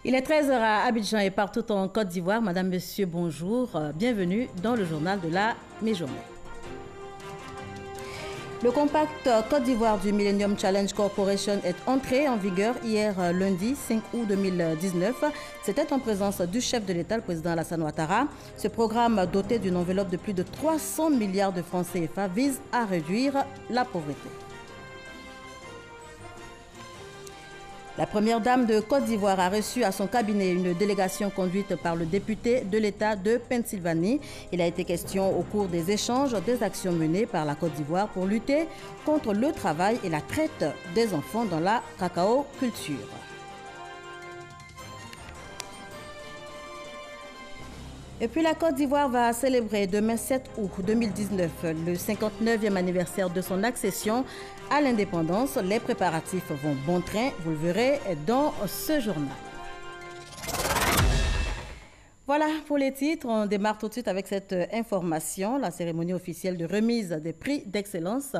Il est 13 h à Abidjan et partout en Côte d'Ivoire. Madame, Monsieur, bonjour. Bienvenue dans le journal de la mi-journée. Le compact Côte d'Ivoire du Millennium Challenge Corporation est entré en vigueur hier lundi 5 août 2019. C'était en présence du chef de l'État, le président Alassane Ouattara. Ce programme, doté d'une enveloppe de plus de 300 milliards de francs CFA, vise à réduire la pauvreté. La première dame de Côte d'Ivoire a reçu à son cabinet une délégation conduite par le député de l'État de Pennsylvanie. Il a été question au cours des échanges des actions menées par la Côte d'Ivoire pour lutter contre le travail et la traite des enfants dans la cacao-culture. Et puis la Côte d'Ivoire va célébrer demain 7 août 2019 le 59e anniversaire de son accession à l'indépendance. Les préparatifs vont bon train, vous le verrez dans ce journal. Voilà pour les titres. On démarre tout de suite avec cette information. La cérémonie officielle de remise des prix d'excellence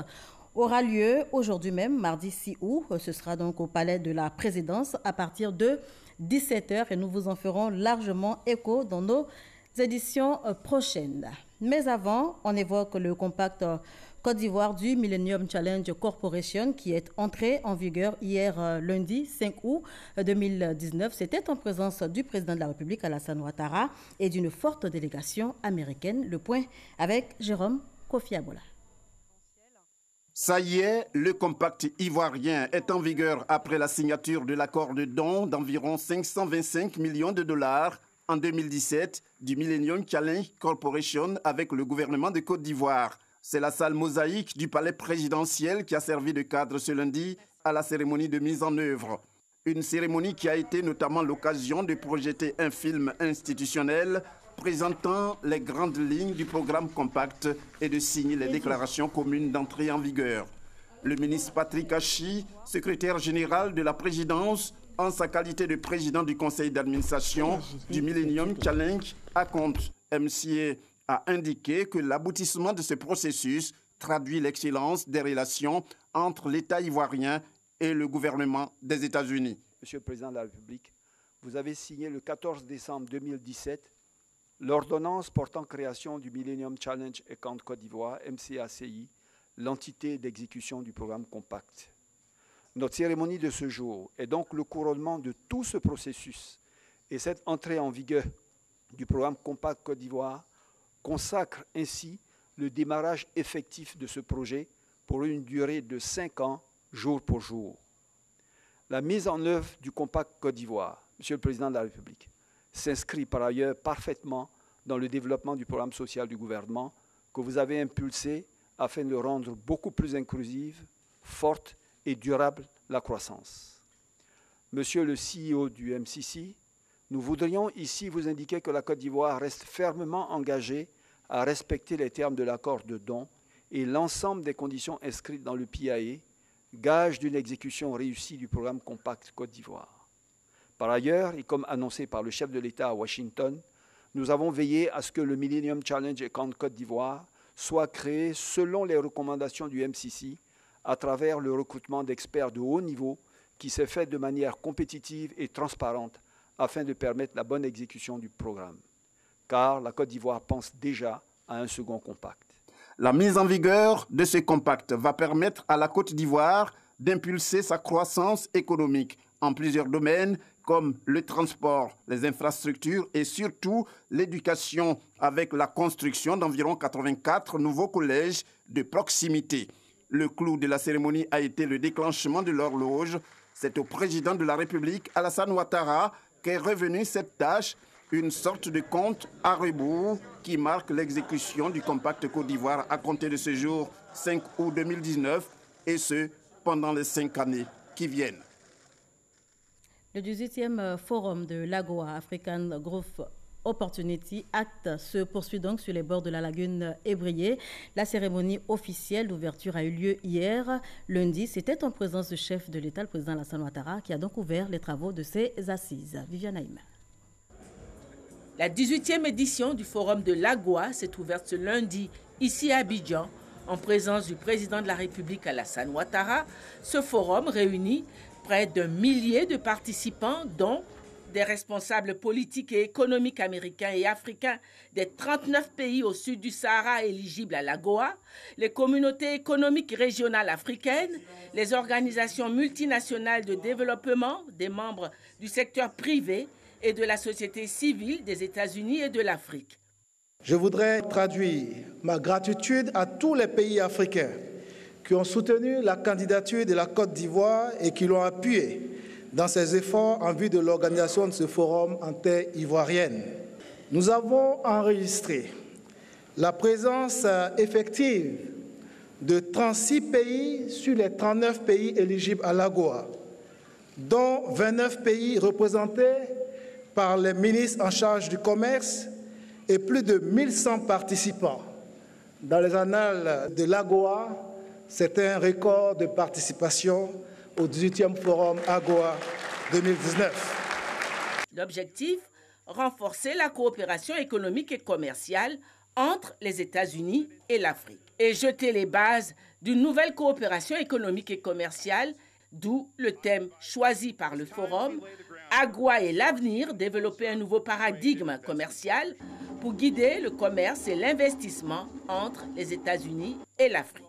aura lieu aujourd'hui même, mardi 6 août. Ce sera donc au Palais de la Présidence à partir de 17 h et nous vous en ferons largement écho dans nos éditions prochaines. Mais avant, on évoque le compact Côte d'Ivoire du Millennium Challenge Corporation qui est entré en vigueur hier lundi 5 août 2019. C'était en présence du président de la République Alassane Ouattara et d'une forte délégation américaine. Le point avec Jérôme Kofi Abola. Ça y est, le compact ivoirien est en vigueur après la signature de l'accord de don d'environ 525 millions de dollars en 2017 du Millennium Challenge Corporation avec le gouvernement de Côte d'Ivoire. C'est la salle mosaïque du palais présidentiel qui a servi de cadre ce lundi à la cérémonie de mise en œuvre. Une cérémonie qui a été notamment l'occasion de projeter un film institutionnel présentant les grandes lignes du programme compact et de signer les déclarations communes d'entrée en vigueur. Le ministre Patrick Hachi, secrétaire général de la présidence, en sa qualité de président du conseil d'administration du Millennium Challenge, ACONT MCA, a indiqué que l'aboutissement de ce processus traduit l'excellence des relations entre l'État ivoirien et le gouvernement des États-Unis. Monsieur le Président de la République, vous avez signé le 14 décembre 2017 l'ordonnance portant création du Millennium Challenge Account Côte d'Ivoire, MCACI, l'entité d'exécution du programme Compact. Notre cérémonie de ce jour est donc le couronnement de tout ce processus et cette entrée en vigueur du programme Compact Côte d'Ivoire consacre ainsi le démarrage effectif de ce projet pour une durée de 5 ans, jour pour jour. La mise en œuvre du Compact Côte d'Ivoire, Monsieur le Président de la République, s'inscrit par ailleurs parfaitement dans le développement du programme social du gouvernement que vous avez impulsé afin de rendre beaucoup plus inclusive, forte et durable la croissance. Monsieur le CEO du MCC, nous voudrions ici vous indiquer que la Côte d'Ivoire reste fermement engagée à respecter les termes de l'accord de don et l'ensemble des conditions inscrites dans le PIAE, gage d'une exécution réussie du programme Compact Côte d'Ivoire. Par ailleurs, et comme annoncé par le chef de l'État à Washington, nous avons veillé à ce que le Millennium Challenge Account Côte d'Ivoire soit créé selon les recommandations du MCC à travers le recrutement d'experts de haut niveau qui s'est fait de manière compétitive et transparente afin de permettre la bonne exécution du programme. Car la Côte d'Ivoire pense déjà à un second compact. La mise en vigueur de ce compact va permettre à la Côte d'Ivoire d'impulser sa croissance économique en plusieurs domaines comme le transport, les infrastructures et surtout l'éducation avec la construction d'environ 84 nouveaux collèges de proximité. Le clou de la cérémonie a été le déclenchement de l'horloge. C'est au président de la République, Alassane Ouattara, qu'est revenue cette tâche, une sorte de compte à rebours qui marque l'exécution du compact Côte d'Ivoire à compter de ce jour 5 août 2019 et ce, pendant les 5 années qui viennent. Le 18e forum de l'AGOA, African Growth Opportunity Act, se poursuit donc sur les bords de la lagune Ébrié. La cérémonie officielle d'ouverture a eu lieu hier, lundi. C'était en présence du chef de l'État, le président Alassane Ouattara, qui a donc ouvert les travaux de ces assises. Viviane Haïm. La 18e édition du forum de l'AGOA s'est ouverte ce lundi, ici à Abidjan, en présence du président de la République Alassane Ouattara. Ce forum réunit près d'1 millier de participants, dont des responsables politiques et économiques américains et africains des 39 pays au sud du Sahara éligibles à l'AGOA, les communautés économiques régionales africaines, les organisations multinationales de développement, des membres du secteur privé et de la société civile des États-Unis et de l'Afrique. Je voudrais traduire ma gratitude à tous les pays africains qui ont soutenu la candidature de la Côte d'Ivoire et qui l'ont appuyée dans ses efforts en vue de l'organisation de ce forum en terre ivoirienne. Nous avons enregistré la présence effective de 36 pays sur les 39 pays éligibles à l'AGOA, dont 29 pays représentés par les ministres en charge du commerce et plus de 1100 participants. Dans les annales de l'AGOA, c'est un record de participation au 18e Forum AGOA 2019. L'objectif, renforcer la coopération économique et commerciale entre les États-Unis et l'Afrique et jeter les bases d'une nouvelle coopération économique et commerciale, d'où le thème choisi par le Forum, AGOA et l'avenir, développer un nouveau paradigme commercial pour guider le commerce et l'investissement entre les États-Unis et l'Afrique.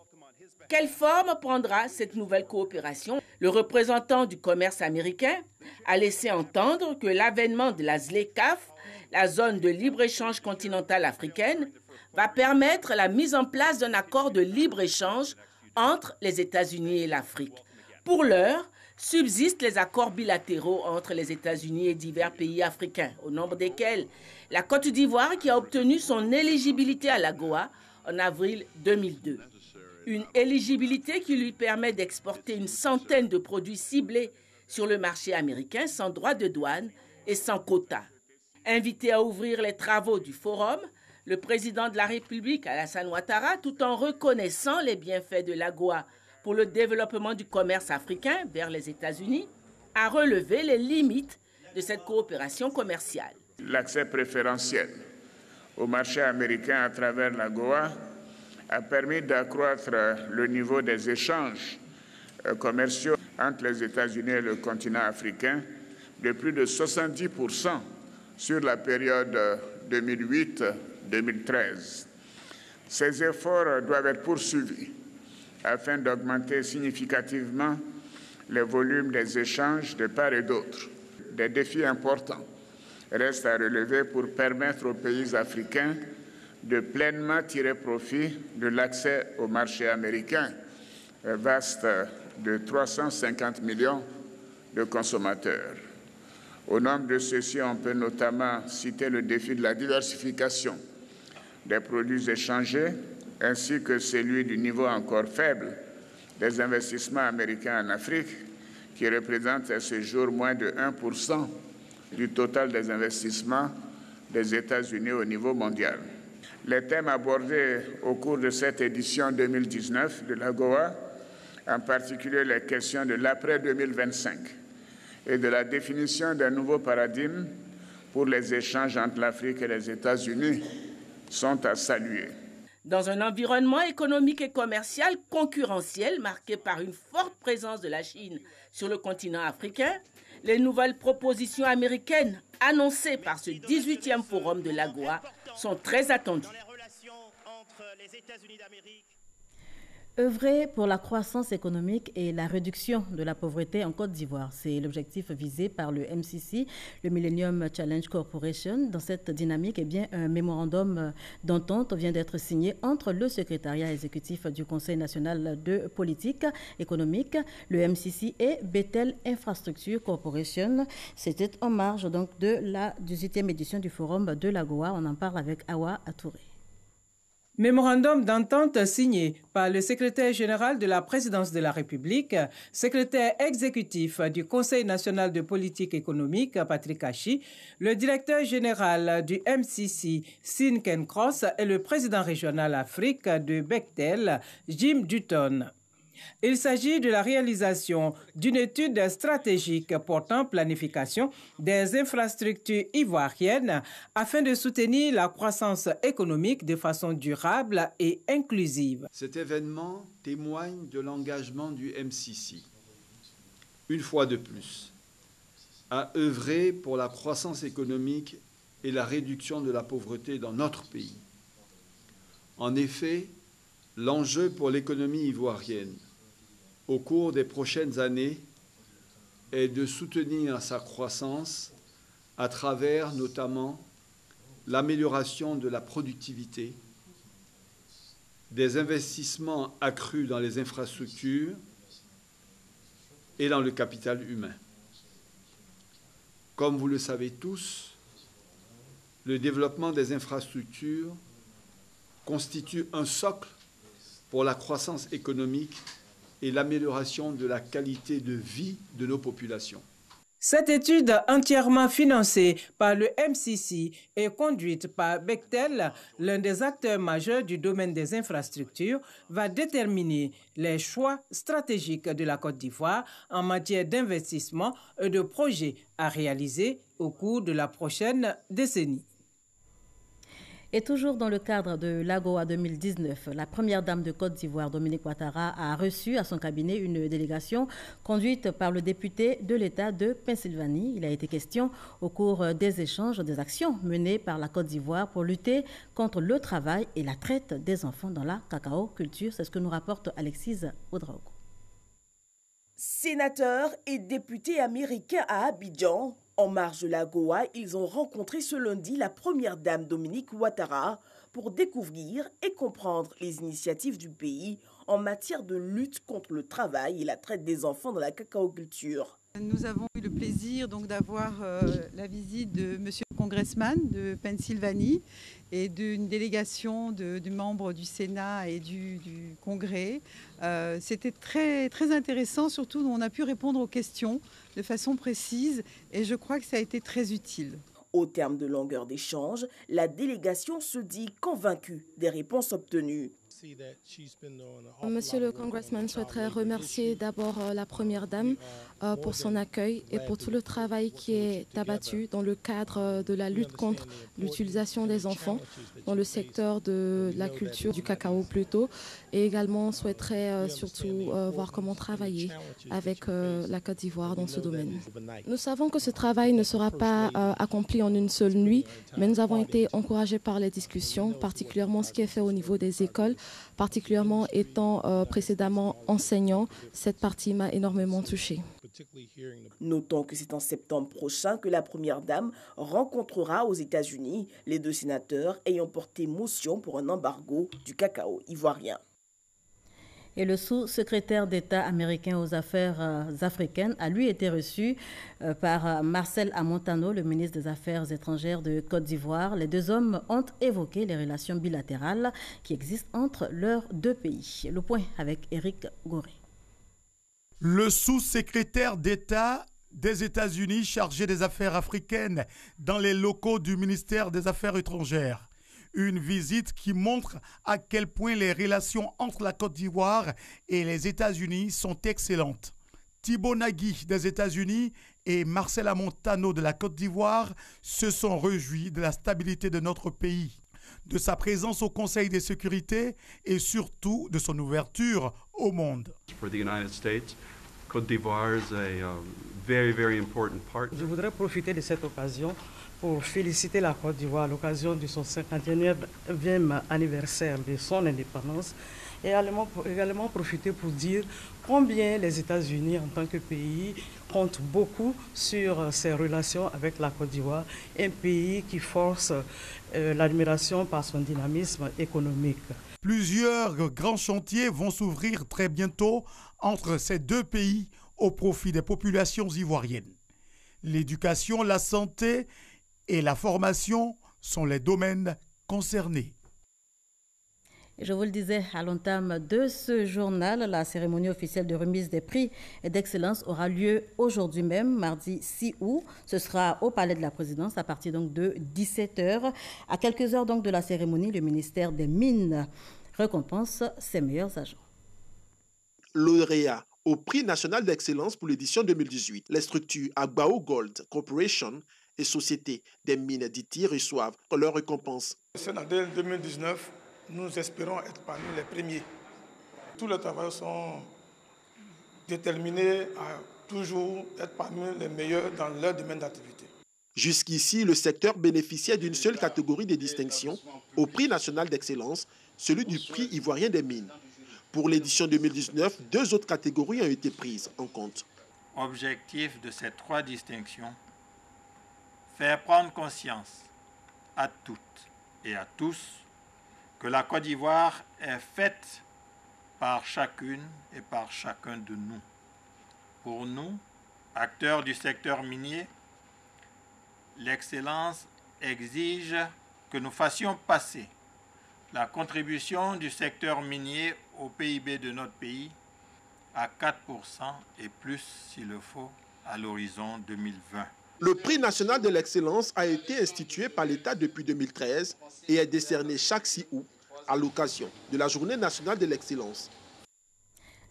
Quelle forme prendra cette nouvelle coopération? Le représentant du commerce américain a laissé entendre que l'avènement de la ZLECAf, la zone de libre-échange continentale africaine, va permettre la mise en place d'un accord de libre-échange entre les États-Unis et l'Afrique. Pour l'heure, subsistent les accords bilatéraux entre les États-Unis et divers pays africains, au nombre desquels la Côte d'Ivoire qui a obtenu son éligibilité à l'AGOA en avril 2002. Une éligibilité qui lui permet d'exporter une centaine de produits ciblés sur le marché américain sans droit de douane et sans quota. Invité à ouvrir les travaux du forum, le président de la République, Alassane Ouattara, tout en reconnaissant les bienfaits de l'AGOA pour le développement du commerce africain vers les États-Unis, a relevé les limites de cette coopération commerciale. L'accès préférentiel au marché américain à travers l'AGOA a permis d'accroître le niveau des échanges commerciaux entre les États-Unis et le continent africain de plus de 70% sur la période 2008-2013. Ces efforts doivent être poursuivis afin d'augmenter significativement les volumes des échanges de part et d'autre. Des défis importants restent à relever pour permettre aux pays africains de pleinement tirer profit de l'accès au marché américain, vaste de 350 millions de consommateurs. Au nombre de ceux-ci, on peut notamment citer le défi de la diversification des produits échangés, ainsi que celui du niveau encore faible des investissements américains en Afrique, qui représentent à ce jour moins de 1% du total des investissements des États-Unis au niveau mondial. Les thèmes abordés au cours de cette édition 2019 de l'AGOA, en particulier les questions de l'après-2025 et de la définition d'un nouveau paradigme pour les échanges entre l'Afrique et les États-Unis, sont à saluer. Dans un environnement économique et commercial concurrentiel marqué par une forte présence de la Chine sur le continent africain, les nouvelles propositions américaines annoncées par ce 18e forum de l'AGOA sont très attendues. Œuvrer pour la croissance économique et la réduction de la pauvreté en Côte d'Ivoire, c'est l'objectif visé par le MCC, le Millennium Challenge Corporation. Dans cette dynamique, un mémorandum d'entente vient d'être signé entre le secrétariat exécutif du Conseil national de politique économique, le MCC, et Bethel Infrastructure Corporation. C'était en marge donc de la 18e édition du Forum de l'AGOA. On en parle avec Awa Atouré. Mémorandum d'entente signé par le secrétaire général de la présidence de la République, secrétaire exécutif du Conseil national de politique économique, Patrick Hachi, le directeur général du MCC, Sin Ken Cross, et le président régional Afrique de Bechtel, Jim Dutton. Il s'agit de la réalisation d'une étude stratégique portant planification des infrastructures ivoiriennes afin de soutenir la croissance économique de façon durable et inclusive. Cet événement témoigne de l'engagement du MCC. Une fois de plus, à œuvrer pour la croissance économique et la réduction de la pauvreté dans notre pays. En effet, l'enjeu pour l'économie ivoirienne au cours des prochaines années est de soutenir sa croissance à travers notamment l'amélioration de la productivité, des investissements accrus dans les infrastructures et dans le capital humain. Comme vous le savez tous, le développement des infrastructures constitue un socle pour la croissance économique et l'amélioration de la qualité de vie de nos populations. Cette étude entièrement financée par le MCC et conduite par Bechtel, l'un des acteurs majeurs du domaine des infrastructures, va déterminer les choix stratégiques de la Côte d'Ivoire en matière d'investissement et de projets à réaliser au cours de la prochaine décennie. Et toujours dans le cadre de l'AGOA 2019, la première dame de Côte d'Ivoire, Dominique Ouattara, a reçu à son cabinet une délégation conduite par le député de l'État de Pennsylvanie. Il a été question au cours des échanges des actions menées par la Côte d'Ivoire pour lutter contre le travail et la traite des enfants dans la cacao culture. C'est ce que nous rapporte Alexis Ouedraogo. Sénateurs et députés américains à Abidjan, en marge de l'AGOA, ils ont rencontré ce lundi la première dame Dominique Ouattara pour découvrir et comprendre les initiatives du pays en matière de lutte contre le travail et la traite des enfants dans la cacaoculture. Nous avons eu le plaisir donc d'avoir la visite de Monsieur le Congressman de Pennsylvanie et d'une délégation de membres du Sénat et du Congrès. C'était très, très intéressant, surtout on a pu répondre aux questions de façon précise et je crois que ça a été très utile. Au terme de longueurs d'échange, la délégation se dit convaincue des réponses obtenues. Monsieur le Congressman souhaiterait remercier d'abord la Première Dame pour son accueil et pour tout le travail qui est abattu dans le cadre de la lutte contre l'utilisation des enfants dans le secteur de la culture du cacao plutôt, et également souhaiterait surtout voir comment travailler avec la Côte d'Ivoire dans ce domaine. Nous savons que ce travail ne sera pas accompli en une seule nuit, mais nous avons été encouragés par les discussions, particulièrement ce qui est fait au niveau des écoles. Particulièrement étant précédemment enseignant, cette partie m'a énormément touchée. Notons que c'est en septembre prochain que la Première Dame rencontrera aux États-Unis les deux sénateurs ayant porté motion pour un embargo du cacao ivoirien. Et le sous-secrétaire d'État américain aux Affaires africaines a lui été reçu par Marcel Amontano, le ministre des Affaires étrangères de Côte d'Ivoire. Les deux hommes ont évoqué les relations bilatérales qui existent entre leurs deux pays. Le point avec Éric Goré. Le sous-secrétaire d'État des États-Unis chargé des affaires africaines dans les locaux du ministère des Affaires étrangères. Une visite qui montre à quel point les relations entre la Côte d'Ivoire et les États-Unis sont excellentes. Thibaut Nagui des États-Unis et Marcel Amontano de la Côte d'Ivoire se sont réjouis de la stabilité de notre pays, de sa présence au Conseil de sécurité et surtout de son ouverture au monde. Je voudrais profiter de cette occasion pour féliciter la Côte d'Ivoire à l'occasion de son 51e anniversaire de son indépendance et également profiter pour dire combien les États-Unis en tant que pays comptent beaucoup sur ses relations avec la Côte d'Ivoire, un pays qui force l'admiration par son dynamisme économique. Plusieurs grands chantiers vont s'ouvrir très bientôt entre ces deux pays au profit des populations ivoiriennes. L'éducation, la santé et la formation sont les domaines concernés. Je vous le disais à l'entame de ce journal, la cérémonie officielle de remise des prix d'excellence aura lieu aujourd'hui même, mardi 6 août. Ce sera au Palais de la Présidence à partir donc de 17h. À quelques heures donc de la cérémonie, le ministère des Mines récompense ses meilleurs agents. Lauréat au prix national d'excellence pour l'édition 2018, les structures Agbao Gold Corporation et Société des mines d'Iti reçoivent leur récompense. Cette année 2019, nous espérons être parmi les premiers. Tous les travailleurs sont déterminés à toujours être parmi les meilleurs dans leur domaine d'activité. Jusqu'ici, le secteur bénéficiait d'une seule catégorie de distinction au prix national d'excellence, celui du prix ivoirien des mines. Pour l'édition 2019, 2 autres catégories ont été prises en compte. Objectif de ces 3 distinctions, faire prendre conscience à toutes et à tous que la Côte d'Ivoire est faite par chacune et par chacun de nous. Pour nous, acteurs du secteur minier, l'excellence exige que nous fassions passer la contribution du secteur minier au PIB de notre pays à 4% et plus s'il le faut à l'horizon 2020. Le prix national de l'excellence a été institué par l'État depuis 2013 et est décerné chaque 6 août à l'occasion de la Journée nationale de l'excellence.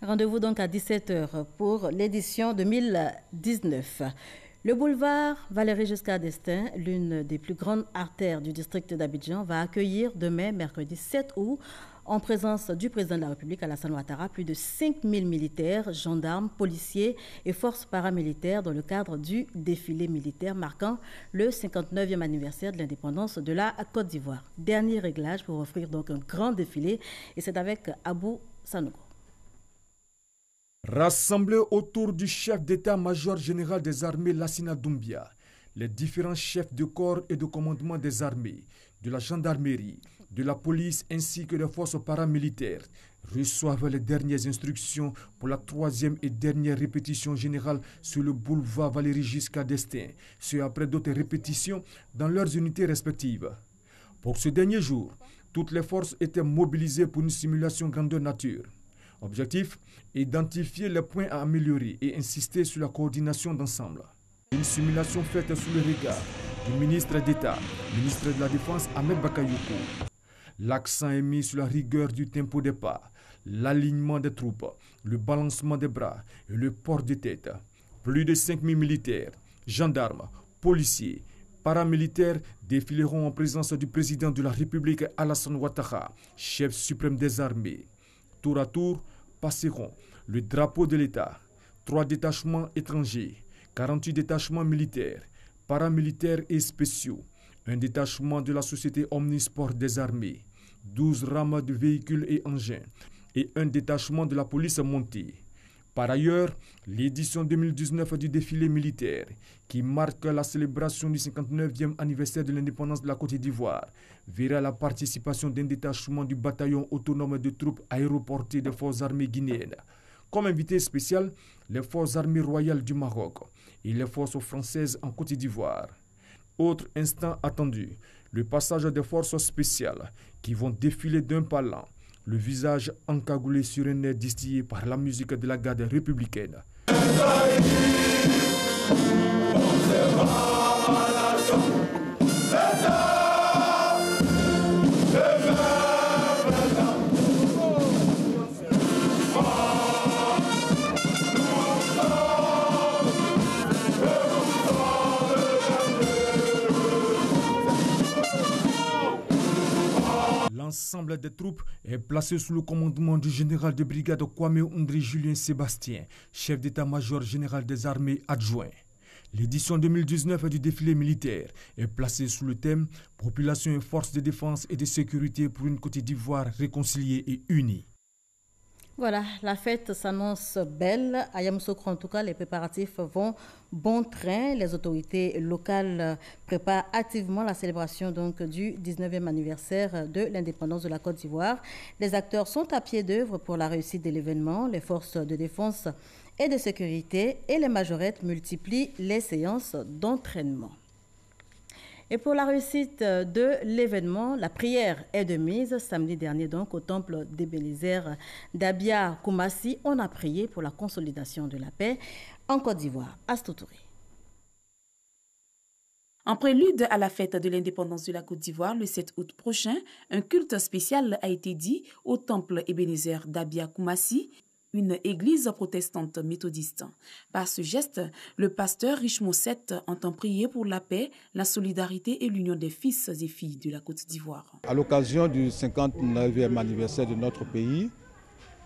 Rendez-vous donc à 17h pour l'édition 2019. Le boulevard Valéry Giscard d'Estaing, l'une des plus grandes artères du district d'Abidjan, va accueillir demain, mercredi 7 août, en présence du président de la République, Alassane Ouattara, plus de 5000 militaires, gendarmes, policiers et forces paramilitaires dans le cadre du défilé militaire marquant le 59e anniversaire de l'indépendance de la Côte d'Ivoire. Dernier réglage pour offrir donc un grand défilé, et c'est avec Abou Sanogo. Rassemblés autour du chef d'état-major général des armées Lassina Doumbia, les différents chefs de corps et de commandement des armées, de la gendarmerie, de la police ainsi que des forces paramilitaires reçoivent les dernières instructions pour la 3e et dernière répétition générale sur le boulevard Valéry Giscard d'Estaing, ce après d'autres répétitions dans leurs unités respectives. Pour ce dernier jour, toutes les forces étaient mobilisées pour une simulation grandeur nature. Objectif, identifier les points à améliorer et insister sur la coordination d'ensemble. Une simulation faite sous le regard du ministre d'État, ministre de la Défense Ahmed Bakayoko. L'accent est mis sur la rigueur du tempo des pas, l'alignement des troupes, le balancement des bras et le port de tête. Plus de 5000 militaires, gendarmes, policiers, paramilitaires défileront en présence du président de la République Alassane Ouattara, chef suprême des armées. Tour à tour passeront le drapeau de l'État, 3 détachements étrangers, 48 détachements militaires, paramilitaires et spéciaux, un détachement de la société Omnisport des armées, 12 rames de véhicules et engins et un détachement de la police montée. Par ailleurs, l'édition 2019 du défilé militaire, qui marque la célébration du 59e anniversaire de l'indépendance de la Côte d'Ivoire, verra la participation d'un détachement du bataillon autonome de troupes aéroportées des forces armées guinéennes. Comme invité spécial, les forces armées royales du Maroc et les forces françaises en Côte d'Ivoire. Autre instant attendu, le passage des forces spéciales qui vont défiler d'un pas lent, le visage encagoulé sur un air distillé par la musique de la garde républicaine. L'ensemble des troupes est placé sous le commandement du général de brigade Kwame Ondré Julien Sébastien, chef d'état-major général des armées adjoint. L'édition 2019 du défilé militaire est placée sous le thème « Population et forces de défense et de sécurité pour une Côte d'Ivoire réconciliée et unie ». Voilà, la fête s'annonce belle. À Yamoussoukro, en tout cas, les préparatifs vont bon train. Les autorités locales préparent activement la célébration donc, du 19e anniversaire de l'indépendance de la Côte d'Ivoire. Les acteurs sont à pied d'œuvre pour la réussite de l'événement. Les forces de défense et de sécurité et les majorettes multiplient les séances d'entraînement. Et pour la réussite de l'événement, la prière est de mise. Samedi dernier, donc, au temple d'Ebenezer d'Abia Koumassi, on a prié pour la consolidation de la paix en Côte d'Ivoire. Astou Touré. En prélude à la fête de l'indépendance de la Côte d'Ivoire le 7 août prochain, un culte spécial a été dit au temple Ebenezer d'Abia Koumassi, une église protestante méthodiste. Par ce geste, le pasteur Richemont VII entend prier pour la paix, la solidarité et l'union des fils et filles de la Côte d'Ivoire. À l'occasion du 59e anniversaire de notre pays,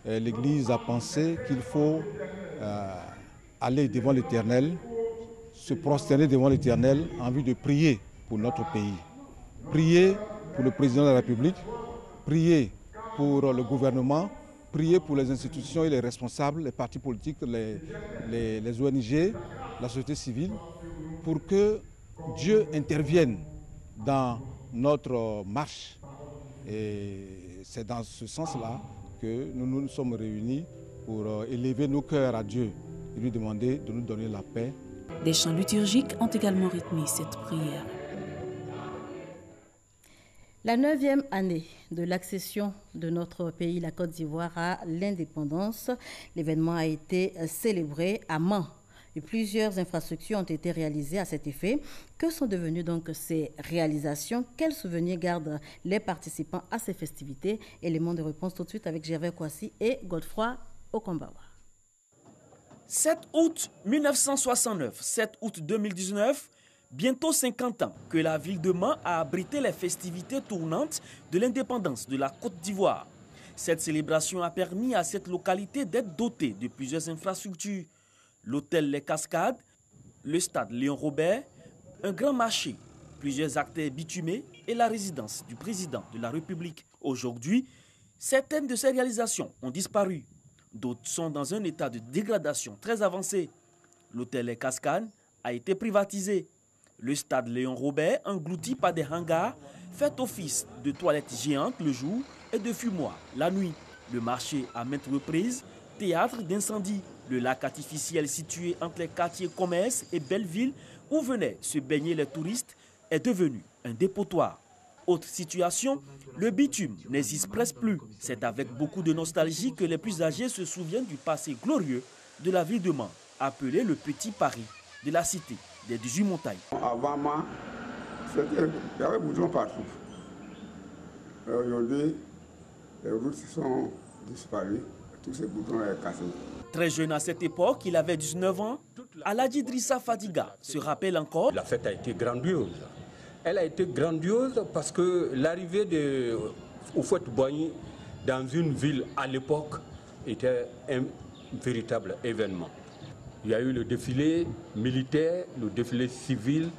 l'Église a pensé qu'il faut aller devant l'Éternel, se prosterner devant l'Éternel en vue de prier pour notre pays. Prier pour le président de la République, prier pour le gouvernement, prier pour les institutions et les responsables, les partis politiques, les ONG, la société civile, pour que Dieu intervienne dans notre marche. Et c'est dans ce sens-là que nous nous sommes réunis pour élever nos cœurs à Dieu et lui demander de nous donner la paix. Des chants liturgiques ont également rythmé cette prière. La 9e année de l'accession de notre pays, la Côte d'Ivoire, à l'indépendance, l'événement a été célébré à Mans. Et plusieurs infrastructures ont été réalisées à cet effet. Que sont devenues donc ces réalisations? Quels souvenirs gardent les participants à ces festivités? Éléments de réponse tout de suite avec Gervais Kouassi et Godefroy Okombawa. 7 août 1969, 7 août 2019, bientôt 50 ans que la ville de Mans a abrité les festivités tournantes de l'indépendance de la Côte d'Ivoire. Cette célébration a permis à cette localité d'être dotée de plusieurs infrastructures. L'hôtel Les Cascades, le stade Léon Robert, un grand marché, plusieurs acteurs bitumés et la résidence du président de la République. Aujourd'hui, certaines de ces réalisations ont disparu. D'autres sont dans un état de dégradation très avancé. L'hôtel Les Cascades a été privatisé. Le stade Léon Robert, englouti par des hangars, fait office de toilettes géantes le jour et de fumoir la nuit. Le marché à maintes reprises, théâtre d'incendie. Le lac artificiel situé entre les quartiers Commerce et Belleville, où venaient se baigner les touristes, est devenu un dépotoir. Autre situation, le bitume n'existe presque plus. C'est avec beaucoup de nostalgie que les plus âgés se souviennent du passé glorieux de la ville de Mans, appelé le Petit Paris de la cité des 18 montagnes. Avant Mans, il y avait boutons partout. Aujourd'hui, les routes sont disparues, tous ces boutons sont cassés. Très jeune à cette époque, il avait 19 ans, Aladji Drissa Fadiga se rappelle encore. La fête a été grandiose. Elle a été grandiose parce que l'arrivée de Houphouët-Boigny dans une ville à l'époque était un véritable événement. Il y a eu le défilé militaire, le défilé civil,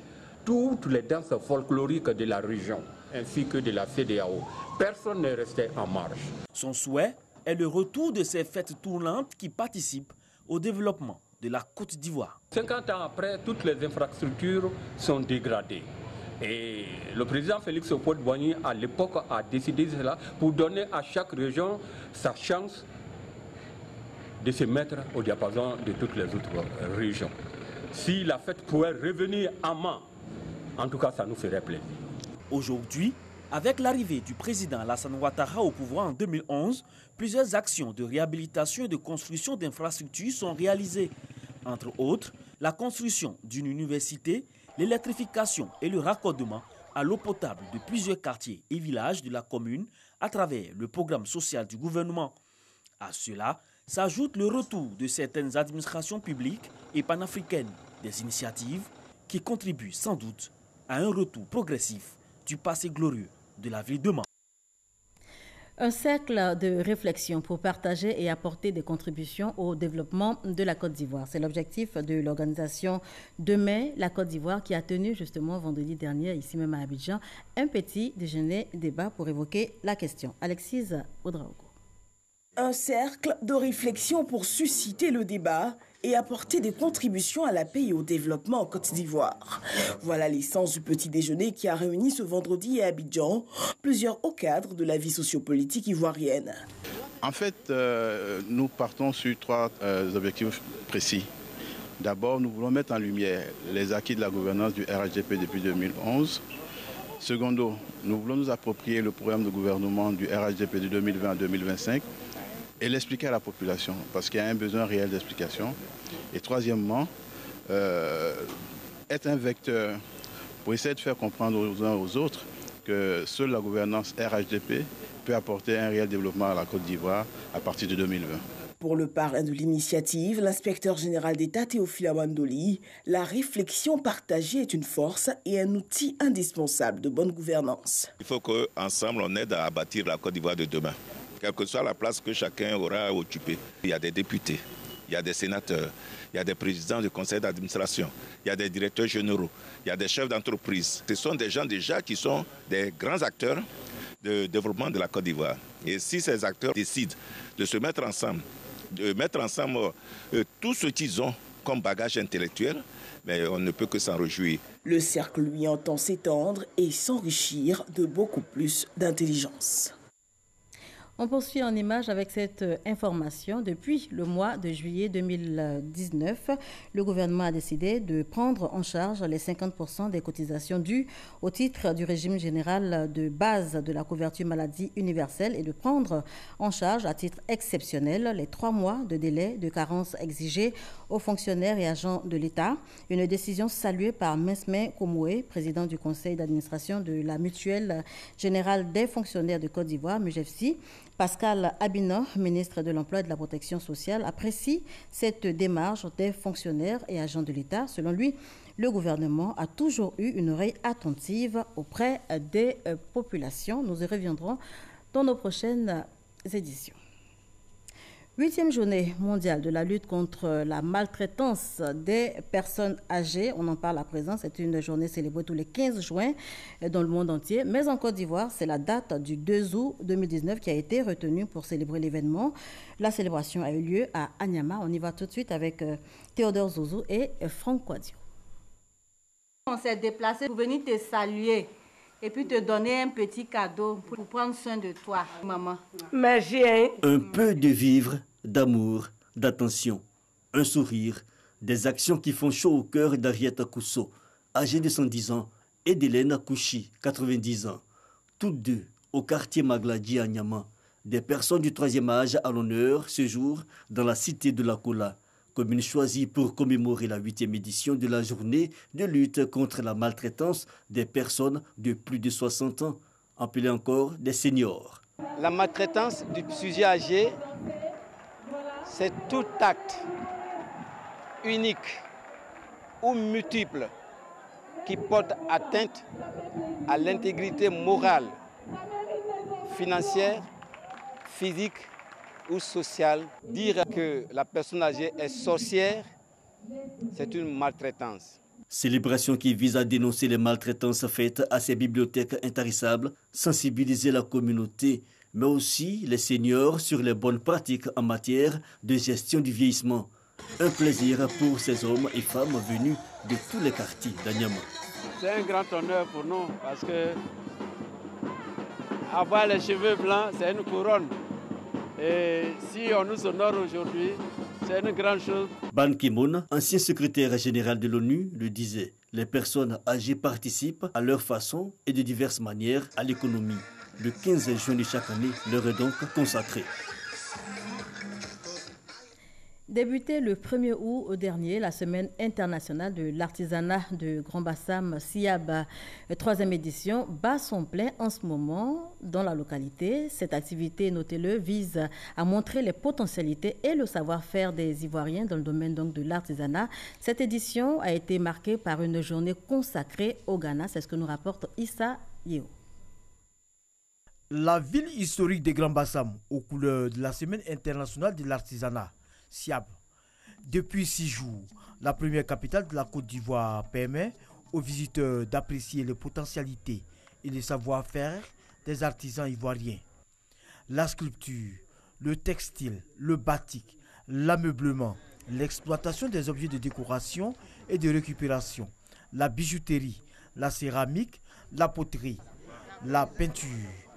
toutes les danses folkloriques de la région, ainsi que de la CEDEAO. Personne n'est resté en marge. Son souhait est le retour de ces fêtes tournantes qui participent au développement de la Côte d'Ivoire. 50 ans après, toutes les infrastructures sont dégradées. Et le président Félix Houphouët-Boigny, à l'époque, a décidé cela pour donner à chaque région sa chance de se mettre au diapason de toutes les autres régions. Si la fête pouvait revenir à Mans, en tout cas, ça nous ferait plaisir. Aujourd'hui, avec l'arrivée du président Alassane Ouattara au pouvoir en 2011, plusieurs actions de réhabilitation et de construction d'infrastructures sont réalisées. Entre autres, la construction d'une université, l'électrification et le raccordement à l'eau potable de plusieurs quartiers et villages de la commune à travers le programme social du gouvernement. À cela s'ajoute le retour de certaines administrations publiques et panafricaines, des initiatives qui contribuent sans doute à un retour progressif du passé glorieux de la ville de Mans. Un cercle de réflexion pour partager et apporter des contributions au développement de la Côte d'Ivoire. C'est l'objectif de l'organisation Demain, la Côte d'Ivoire, qui a tenu justement vendredi dernier, ici même à Abidjan, un petit déjeuner débat pour évoquer la question. Alexis Oudraogo. Un cercle de réflexion pour susciter le débat et apporter des contributions à la paix et au développement en Côte d'Ivoire. Voilà l'essence du petit déjeuner qui a réuni ce vendredi à Abidjan plusieurs hauts cadres de la vie sociopolitique ivoirienne. En fait, nous partons sur trois objectifs précis. D'abord, nous voulons mettre en lumière les acquis de la gouvernance du RHDP depuis 2011. Secondo, nous voulons nous approprier le programme de gouvernement du RHDP de 2020 à 2025 et l'expliquer à la population, parce qu'il y a un besoin réel d'explication. Et troisièmement, être un vecteur pour essayer de faire comprendre aux uns et aux autres que seule la gouvernance RHDP peut apporter un réel développement à la Côte d'Ivoire à partir de 2020. Pour le parrain de l'initiative, l'inspecteur général d'État Théophile Awandoli, la réflexion partagée est une force et un outil indispensable de bonne gouvernance. Il faut qu'ensemble on aide à bâtir la Côte d'Ivoire de demain, quelle que soit la place que chacun aura occupée. Il y a des députés, il y a des sénateurs, il y a des présidents du conseil d'administration, il y a des directeurs généraux, il y a des chefs d'entreprise. Ce sont des gens déjà qui sont des grands acteurs de développement de la Côte d'Ivoire. Et si ces acteurs décident de se mettre ensemble, de mettre ensemble tout ce qu'ils ont comme bagage intellectuel, mais on ne peut que s'en réjouir. Le cercle lui entend s'étendre et s'enrichir de beaucoup plus d'intelligence. On poursuit en images avec cette information. Depuis le mois de juillet 2019, le gouvernement a décidé de prendre en charge les 50% des cotisations dues au titre du régime général de base de la couverture maladie universelle et de prendre en charge à titre exceptionnel les 3 mois de délai de carence exigés aux fonctionnaires et agents de l'État. Une décision saluée par Mesme Komoué, président du conseil d'administration de la Mutuelle générale des fonctionnaires de Côte d'Ivoire, MUGEFSI. Pascal Abinor, ministre de l'Emploi et de la Protection sociale, apprécie cette démarche des fonctionnaires et agents de l'État. Selon lui, le gouvernement a toujours eu une oreille attentive auprès des populations. Nous y reviendrons dans nos prochaines éditions. 8e journée mondiale de la lutte contre la maltraitance des personnes âgées. On en parle à présent. C'est une journée célébrée tous les 15 juin dans le monde entier. Mais en Côte d'Ivoire, c'est la date du 2 août 2019 qui a été retenue pour célébrer l'événement. La célébration a eu lieu à Anyama. On y va tout de suite avec Théodore Zouzou et Franck Kouadio. On s'est déplacé pour venir te saluer et puis te donner un petit cadeau pour prendre soin de toi, maman. Merci. Un peu de vivre, d'amour, d'attention, un sourire, des actions qui font chaud au cœur d'Ariette Kousso, âgée de 110 ans, et d'Hélène Kouchi, 90 ans. Toutes deux au quartier Magladi à Niama. Des personnes du 3e âge à l'honneur ce jour dans la cité de la Kola, commune choisie pour commémorer la 8e édition de la journée de lutte contre la maltraitance des personnes de plus de 60 ans, appelées encore des seniors. La maltraitance du sujet âgé, c'est tout acte unique ou multiple qui porte atteinte à l'intégrité morale, financière, physique ou sociale. Dire que la personne âgée est sorcière, c'est une maltraitance. Célébration qui vise à dénoncer les maltraitances faites à ces bibliothèques intarissables, sensibiliser la communauté, mais aussi les seniors sur les bonnes pratiques en matière de gestion du vieillissement. Un plaisir pour ces hommes et femmes venus de tous les quartiers d'Anyama. C'est un grand honneur pour nous parce que avoir les cheveux blancs, c'est une couronne. Et si on nous honore aujourd'hui, c'est une grande chose. Ban Ki-moon, ancien secrétaire général de l'ONU, le disait. Les personnes âgées participent à leur façon et de diverses manières à l'économie. Le 15 juin de chaque année leur est donc consacré. Débuté le 1er août dernier, la semaine internationale de l'artisanat de Grand Bassam Siab, 3e édition, bat son plein en ce moment dans la localité. Cette activité, notez-le, vise à montrer les potentialités et le savoir-faire des Ivoiriens dans le domaine donc de l'artisanat. Cette édition a été marquée par une journée consacrée au Ghana. C'est ce que nous rapporte Issa Yeo. La ville historique de Grand Bassam, aux couleurs de la semaine internationale de l'artisanat, Siab. Depuis 6 jours, la première capitale de la Côte d'Ivoire permet aux visiteurs d'apprécier les potentialités et les savoir-faire des artisans ivoiriens. La sculpture, le textile, le batik, l'ameublement, l'exploitation des objets de décoration et de récupération, la bijouterie, la céramique, la poterie, la peinture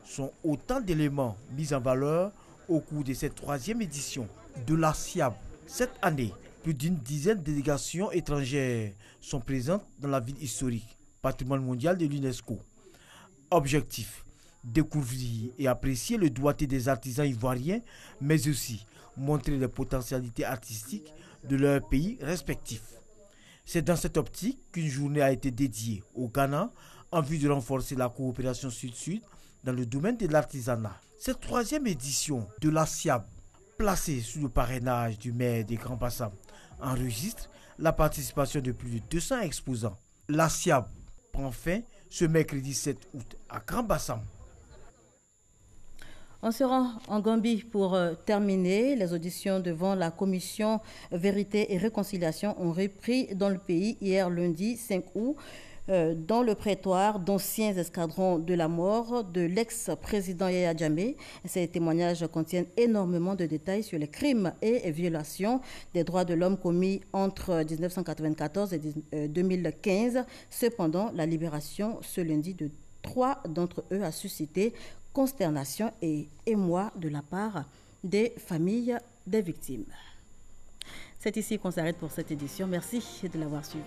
sont autant d'éléments mis en valeur au cours de cette 3e édition de la SIAB. Cette année, plus d'une dizaine de délégations étrangères sont présentes dans la ville historique, patrimoine mondial de l'UNESCO. Objectif, découvrir et apprécier le doigté des artisans ivoiriens, mais aussi montrer les potentialités artistiques de leurs pays respectifs. C'est dans cette optique qu'une journée a été dédiée au Ghana en vue de renforcer la coopération sud-sud dans le domaine de l'artisanat. Cette 3e édition de la SIAB, placée sous le parrainage du maire de Grand Bassam, enregistre la participation de plus de 200 exposants. La SIAB prend fin ce mercredi 7 août à Grand Bassam. On se rend en Gambie pour terminer. Les auditions devant la commission Vérité et Réconciliation ont repris dans le pays hier lundi 5 août. Dans le prétoire d'anciens escadrons de la mort de l'ex-président Yaya Jammeh. Ces témoignages contiennent énormément de détails sur les crimes et violations des droits de l'homme commis entre 1994 et 2015. Cependant, la libération ce lundi de 3 d'entre eux a suscité consternation et émoi de la part des familles des victimes. C'est ici qu'on s'arrête pour cette édition. Merci de l'avoir suivi.